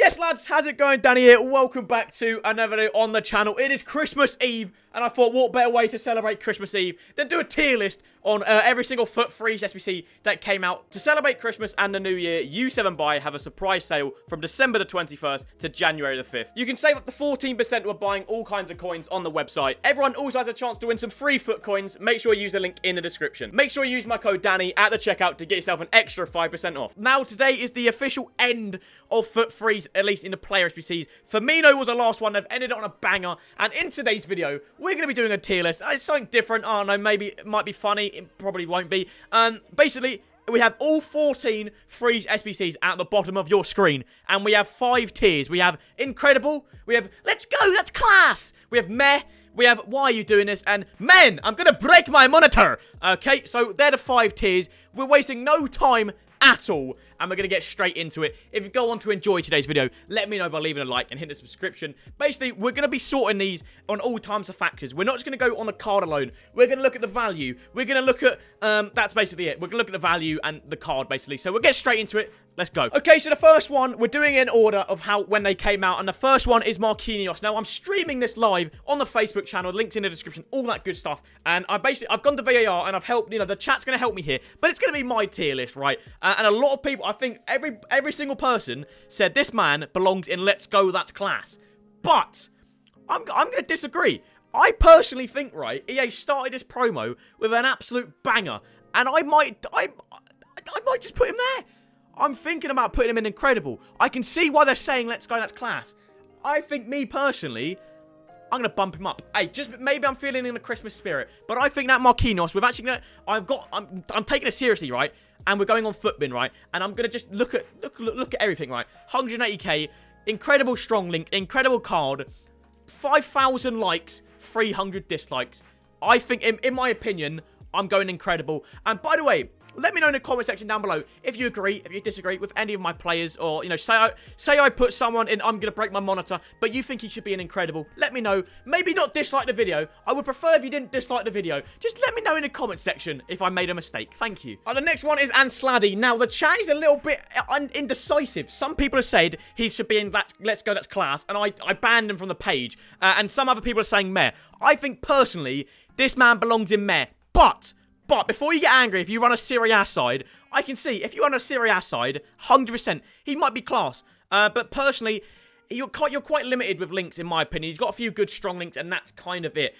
Yes, lads, how's it going? Danny here. Welcome back to another video on the channel. It is Christmas Eve, and I thought, what better way to celebrate Christmas Eve than do a tier list on every single FUT SBC that came out to celebrate Christmas and the New Year. U7 Buy have a surprise sale from December the 21st to January the 5th. You can save up to 14% when buying all kinds of coins on the website. Everyone also has a chance to win some free FUT coins. Make sure you use the link in the description. Make sure you use my code Danny at the checkout to get yourself an extra 5% off. Now, today is the official end of FUT Freeze, at least in the player SBCs. Firmino was the last one. They've ended it on a banger. And in today's video, we're going to be doing a tier list. It's something different. I don't know, maybe it might be funny. It probably won't be. Basically, we have all 14 Freeze SBCs at the bottom of your screen. And we have 5 tiers. We have Incredible. We have Let's Go, That's Class. We have Meh. We have Why Are You Doing This? And Men, I'm going to break my monitor. Okay, so they're the 5 tiers. We're wasting no time at all, and we're going to get straight into it. If you go on to enjoy today's video, let me know by leaving a like and hit the subscription. Basically, we're going to be sorting these on all types of factors. We're not just going to go on the card alone. We're going to look at the value. We're going to look at, that's basically it. We're going to look at the value and the card, basically. So we'll get straight into it. Let's go. Okay, so the first one, we're doing it in order of when they came out, and the first one is Marquinhos. Now, I'm streaming this live on the Facebook channel, links in the description, all that good stuff, and I've gone to VAR, and I've helped, the chat's going to help me here, but it's going to be my tier list, right? And a lot of people, I think every single person said this man belongs in Let's Go, That's Class, but I'm going to disagree. I personally think, right, EA started this promo with an absolute banger, and I might just put him there. I'm thinking about putting him in Incredible. I can see why they're saying Let's Go, That's Class. I think, me personally, I'm going to bump him up. Hey, just maybe I'm feeling in the Christmas spirit. But I think that Marquinhos, I'm taking it seriously, right? And we're going on Footbin, right? And I'm going to just look at everything, right? 180k, incredible strong link, incredible card, 5,000 likes, 300 dislikes. I think, in my opinion, I'm going Incredible. And by the way, let me know in the comment section down below if you agree, if you disagree with any of my players, or, say I put someone in I'm going to break my monitor, but you think he should be an Incredible. Let me know. Maybe not dislike the video. I would prefer if you didn't dislike the video. Just let me know in the comment section if I made a mistake. Thank you. The next one is Ansaldi. Now, the chat is a little bit indecisive. Some people have said he should be in Let's Go, That's Class, and I banned him from the page. And some other people are saying Meh. I think, personally, this man belongs in Meh. But before you get angry, if you run a Serie A side, I can see, if you run a Serie A side, 100%, he might be class. But personally, you're quite limited with links, in my opinion. He's got a few good, strong links, and that's kind of it.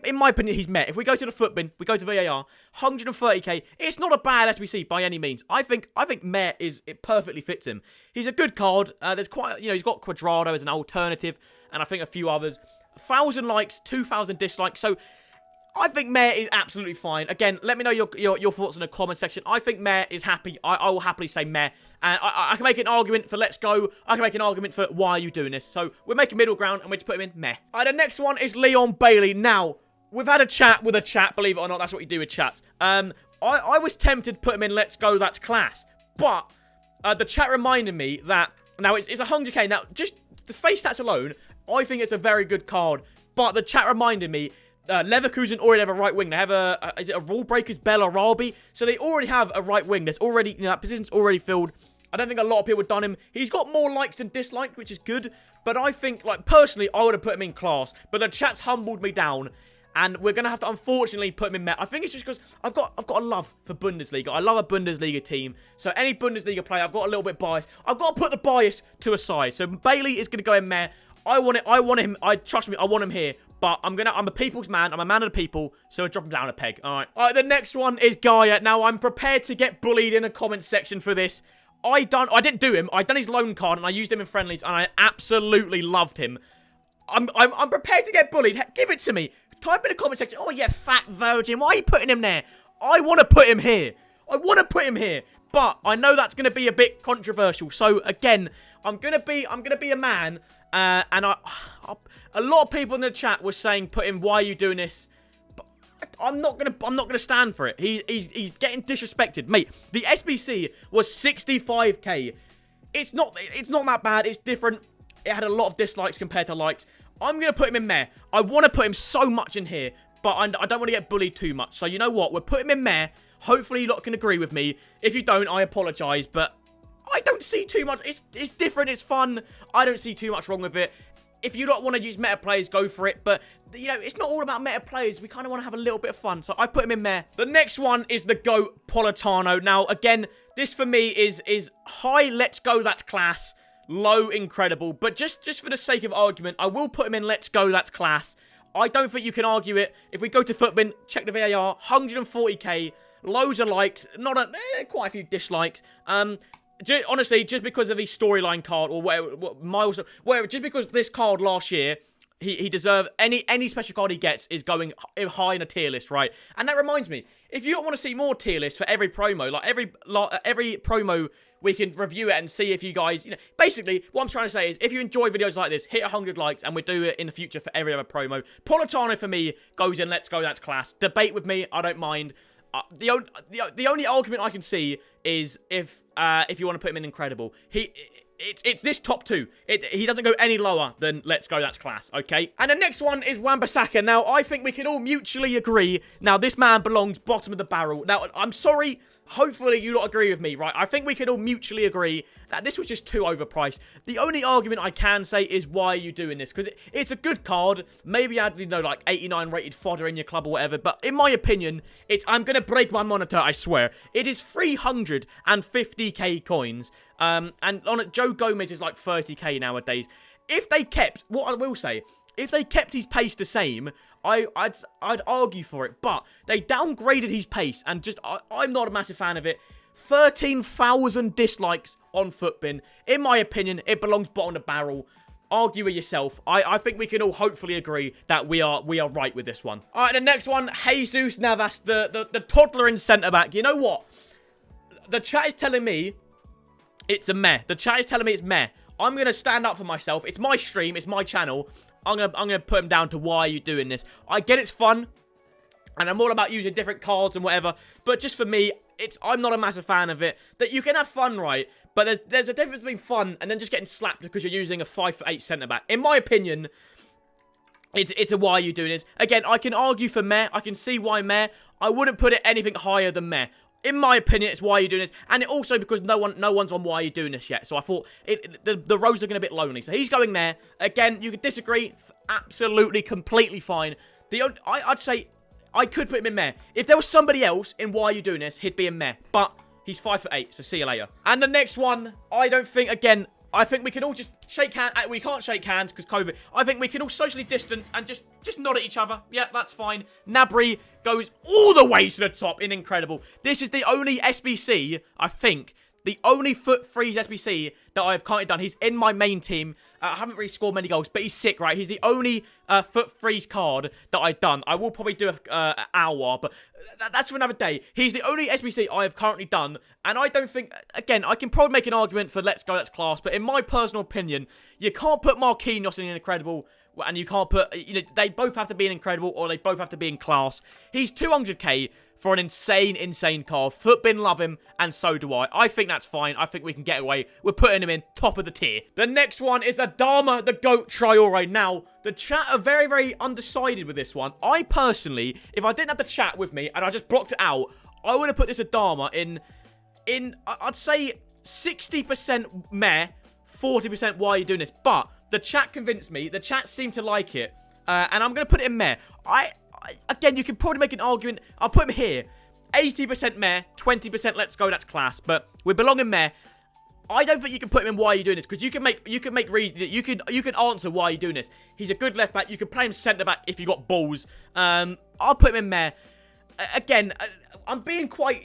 In my opinion, he's met. If we go to the Footbin, we go to VAR, 130k, it's not a bad SBC by any means. I think Meh it perfectly fits him. He's a good card. There's quite, he's got Quadrado as an alternative, and I think a few others. 1,000 likes, 2,000 dislikes, so I think Meh is absolutely fine. Again, let me know your thoughts in the comment section. I think Meh is happy. I will happily say Meh. And I can make an argument for Let's Go. I can make an argument for Why Are You Doing This? So we're making middle ground, and we just put him in Meh. The next one is Leon Bailey. Now, we've had a chat with a chat, believe it or not. That's what you do with chats. I was tempted to put him in Let's Go, That's Class. But the chat reminded me that, now it's 100k. Now, just the face stats alone, I think it's a very good card. But the chat reminded me, Leverkusen already have a right wing. They have is it a Rule Breakers, BALE? So they already have a right wing. There's already, that position's already filled. I don't think a lot of people have done him. He's got more likes than dislikes, which is good. But I think, personally, I would have put him in class. But the chat's humbled me down. And we're going to have to, unfortunately, put him in Meh. I think it's just because I've got a love for Bundesliga. I love a Bundesliga team. So any Bundesliga player, I've got a little bit biased. I've got to put the bias to a side. So Bailey is going to go in Meh. I want him. Trust me, I want him here. But I'm a people's man. I'm a man of the people. So I drop him down a peg. All right. The next one is Gaia. Now, I'm prepared to get bullied in the comment section for this. I didn't do him. I done his loan card, and I used him in friendlies, and I absolutely loved him. I'm prepared to get bullied. Give it to me. Type in the comment section. Oh, yeah, fat virgin. Why are you putting him there? I want to put him here. But I know that's going to be a bit controversial. So, again, I'm going to be a man. And a lot of people in the chat were saying, put him, Why Are You Doing This? But I'm not gonna stand for it. He's getting disrespected. Mate, the SBC was 65k. It's not that bad. It's different. It had a lot of dislikes compared to likes. I'm gonna put him in Meh. I want to put him so much in here, but I don't want to get bullied too much. So you know what? We'll put him in Meh. Hopefully you lot can agree with me. If you don't, I apologise, but I don't see too much. It's different. It's fun. I don't see too much wrong with it. If you don't want to use meta players, go for it. But, you know, it's not all about meta players. We kind of want to have a little bit of fun. So I put him in there. The next one is the GOAT, Politano. Now, again, this for me is high, let's go, that's class. Low, incredible. But just for the sake of argument, I will put him in let's go, that's class. I don't think you can argue it. If we go to Footbin, check the VAR, 140k, loads of likes, quite a few dislikes. Honestly, just because of his storyline card or whatever, just because this card last year, he deserved any special card he gets is going high in a tier list, right? And that reminds me, if you don't want to see more tier lists for every promo, like every promo, we can review it and see if you guys, you know, basically what I'm trying to say is if you enjoy videos like this, hit 100 likes and we do it in the future for every other promo. Politano for me goes in, let's go, that's class. Debate with me, I don't mind. The only argument I can see is if you want to put him in incredible. It's this top two. He doesn't go any lower than let's go, that's class, okay? And the next one is Wan-Bissaka. Now, I think we can all mutually agree. Now, this man belongs bottom of the barrel. Now, I'm sorry. Hopefully, you don't agree with me, right? I think we can all mutually agree that this was just too overpriced. The only argument I can say is why are you doing this? Because it's a good card. Maybe add, you know, like 89 rated fodder in your club or whatever. But in my opinion, I'm going to break my monitor, I swear. It is 350k coins. And on it, Joe Gomez is like 30k nowadays. If they kept, what I will say, if they kept his pace the same, I'd argue for it, but they downgraded his pace, and I'm not a massive fan of it. 13,000 dislikes on Footbin. In my opinion, it belongs bottom of the barrel. Argue with yourself. I think we can all hopefully agree that we are right with this one. All right, the next one, Jesus Navas, the toddler in centre-back. You know what? The chat is telling me it's a meh. The chat is telling me it's meh. I'm going to stand up for myself. It's my stream. It's my channel. I'm gonna put him down to why are you doing this. I get it's fun, and I'm all about using different cards and whatever, but just for me, I'm not a massive fan of it. That you can have fun, right? But there's a difference between fun and then just getting slapped because you're using a 5'8" centre-back. In my opinion, it's a why are you doing this. Again, I can argue for meh. I can see why meh. I wouldn't put it anything higher than meh. In my opinion, it's why you're doing this. And it also because no one's on why you're doing this yet. So I thought the row's looking a bit lonely. So he's going there. Again, you could disagree. Absolutely, completely fine. I'd say I could put him in meh. If there was somebody else in why you're doing this, he'd be in meh. But he's 5'8", so see you later. And the next one, I don't think, again, I think we can all just shake hands. We can't shake hands because COVID. I think we can all socially distance and just nod at each other. Yeah, that's fine. Gnabry goes all the way to the top in incredible. This is the only SBC, I think, the only FUT Freeze SBC that I've currently done. He's in my main team. I haven't really scored many goals, but he's sick, right? He's the only FUT Freeze card that I've done. I will probably do an Aouar, but that's for another day. He's the only SBC I have currently done, and I don't think, again, I can probably make an argument for let's go, that's class, but in my personal opinion, you can't put Marquinhos in an incredible, and you can't put, you know, they both have to be in incredible, or they both have to be in class. He's 200k for an insane card. Footbin love him, and so do I. I think that's fine. I think we can get away. We're putting him in top of the tier. The next one is Adama, the GOAT Traore. Now, the chat are very, very undecided with this one. I personally, if I didn't have the chat with me, and I just blocked it out, I would have put this Adama in I'd say 60% meh, 40% why are you doing this? But the chat convinced me. The chat seemed to like it. And I'm going to put it in meh. Again, you can probably make an argument. I'll put him here. 80% meh, 20% let's go, that's class. But we belong in meh. I don't think you can put him in why you're doing this, because you can make reason. You can answer why you're doing this. He's a good left back. You can play him centre back if you got balls. I'll put him in meh. Again, I'm being quite,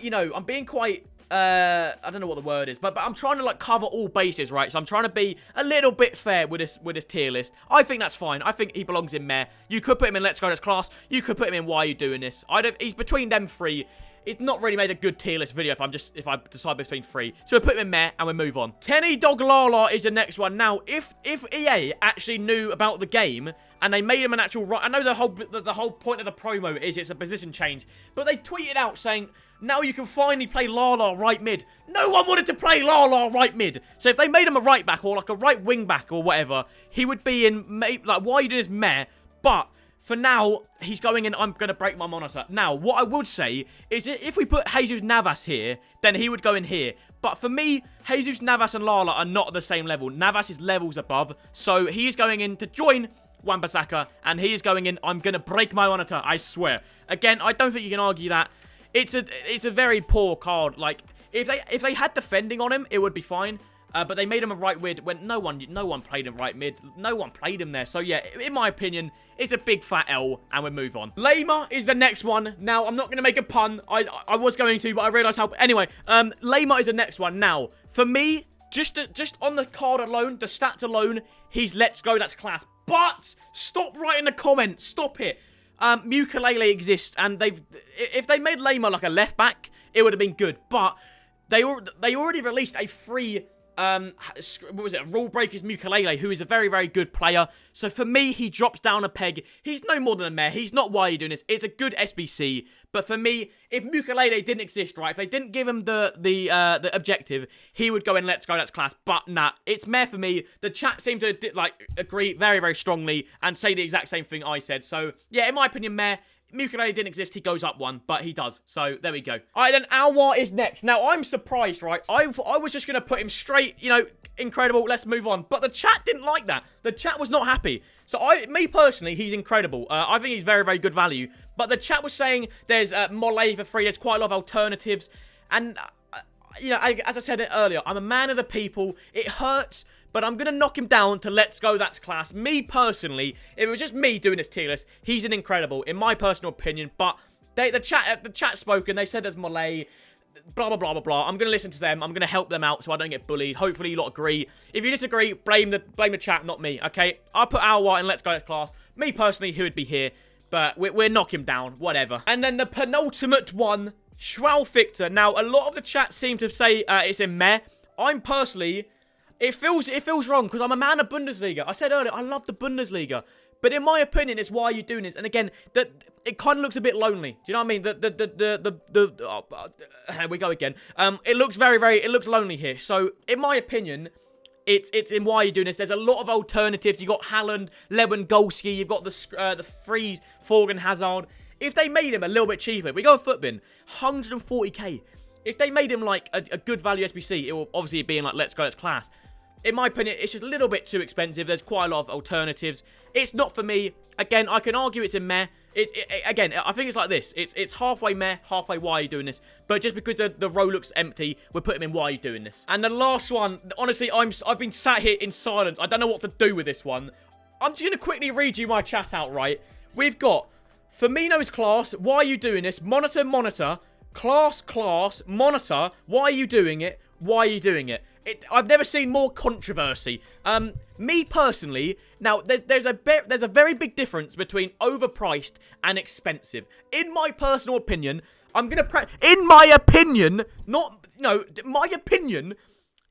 I don't know what the word is, but I'm trying to like cover all bases, right? So I'm trying to be a little bit fair with this tier list. I think that's fine. I think he belongs in meh. You could put him in let's go, that's class. You could put him in why are you doing this. He's between them three. It's not really made a good tier list video if I decide between three. So we'll put him in meh and we'll move on. Kenny Dog Lala is the next one. Now, if EA actually knew about the game and they made him an actual right, I know the whole point of the promo is it's a position change, but they tweeted out saying now you can finally play Lala right mid. No one wanted to play Lala right mid. So if they made him a right back or like a right wing back or whatever, he would be in like why you do this meh, but for now, he's going in, I'm going to break my monitor. Now, what I would say is if we put Jesus Navas here, then he would go in here. But for me, Jesus, Navas, and Lala are not at the same level. Navas is levels above. So he is going in to join Wan-Bissaka, and he is going in. I'm going to break my monitor, I swear. Again, I don't think you can argue that. It's a very poor card. Like, if they had defending on him, it would be fine. But they made him a right mid when no one played him right mid. No one played him there. So yeah, in my opinion, it's a big fat L, and we move on. Lemar is the next one. Now, I'm not going to make a pun. I was going to, but I realised how... Anyway, Lemar is the next one. Now, for me, just on the card alone, the stats alone, he's let's go, that's class. But, stop writing the comments. Stop it. Mukalele exists, and if they made Lemar like a left back, it would have been good. But they already released a free... what was it? Rule Breakers Mukalele, who is a very, very good player. So for me, he drops down a peg. He's no more than a meh. He's not why you're doing this. It's a good SBC. But for me, if Mukalele didn't exist, right? If they didn't give him the objective, he would go in, let's go, that's class. But nah, it's meh for me. The chat seemed to agree very, very strongly and say the exact same thing I said. So yeah, in my opinion, meh. Mukalele didn't exist, he goes up one, but he does. So, there we go. Alright, then Aouar is next. Now, I'm surprised, right? I was just going to put him straight, you know, incredible, let's move on. But the chat didn't like that. The chat was not happy. So, me personally, he's incredible. I think he's very, very good value. But the chat was saying there's Mole for free, there's quite a lot of alternatives. And, you know, as I said earlier, I'm a man of the people. It hurts. But I'm going to knock him down to let's go, that's class. Me, personally, if it was just me doing this tier list, he's an incredible, in my personal opinion. But the chat spoke, and they said there's Mole, blah, blah, blah, blah, blah. I'm going to listen to them. I'm going to help them out so I don't get bullied. Hopefully, you lot agree. If you disagree, blame the chat, not me, okay? I'll put Aouar in let's go, that's class. Me, personally, who would be here? But we'll knock him down, whatever. And then the penultimate one, Schweinsteiger. Now, a lot of the chat seem to say it's in meh. I'm personally... It feels wrong because I'm a man of Bundesliga. I said earlier, I love the Bundesliga. But in my opinion, it's why you're doing this. And again, it kind of looks a bit lonely. Do you know what I mean? Here we go again. It looks it looks lonely here. So, in my opinion, it's in why you're doing this. There's a lot of alternatives. You've got Haaland, Lewandowski. You've got the Freeze, Forgan, Hazard. If they made him a little bit cheaper, we go Footbin, 140k. If they made him like a good value SBC, it will obviously be in like let's go, let's class. In my opinion, it's just a little bit too expensive. There's quite a lot of alternatives. It's not for me. Again, I can argue it's a meh. Again, I think it's like this. It's halfway meh, halfway why are you doing this. But just because the row looks empty, we're putting him in why are you doing this. And the last one, honestly, I've been sat here in silence. I don't know what to do with this one. I'm just going to quickly read you my chat out, right? We've got Firmino's class, why are you doing this? Monitor, class, monitor, why are you doing it? Why are you doing it? I've never seen more controversy. Me personally, now there's a very big difference between overpriced and expensive. In my personal opinion, in my opinion,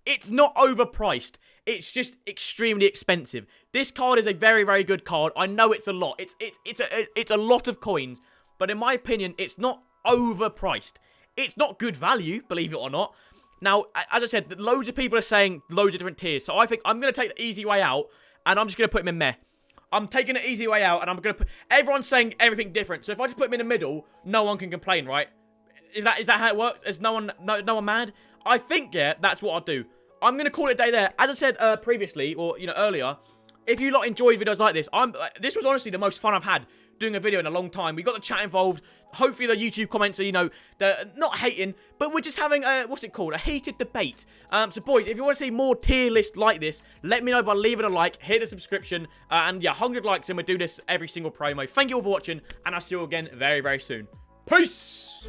it's not overpriced. It's just extremely expensive. This card is a very, very good card. I know it's a lot. It's a lot of coins, but in my opinion, it's not overpriced. It's not good value, believe it or not. Now, as I said, loads of people are saying loads of different tiers. So I think I'm going to take the easy way out, and I'm just going to put him in meh. I'm taking the easy way out, and I'm going to put... Everyone's saying everything different. So if I just put him in the middle, no one can complain, right? Is that how it works? Is no one mad? I think, yeah, that's what I'll do. I'm going to call it a day there. As I said previously, or, earlier, if you lot enjoy videos like this, this was honestly the most fun I've had doing a video in a long time. We got the chat involved. Hopefully the YouTube comments are, they're not hating, but we're just having what's it called? A heated debate. So boys, if you want to see more tier lists like this, let me know by leaving a like, hit a subscription, and yeah, 100 likes and we'll do this every single promo. Thank you all for watching, and I'll see you again very, very soon. Peace!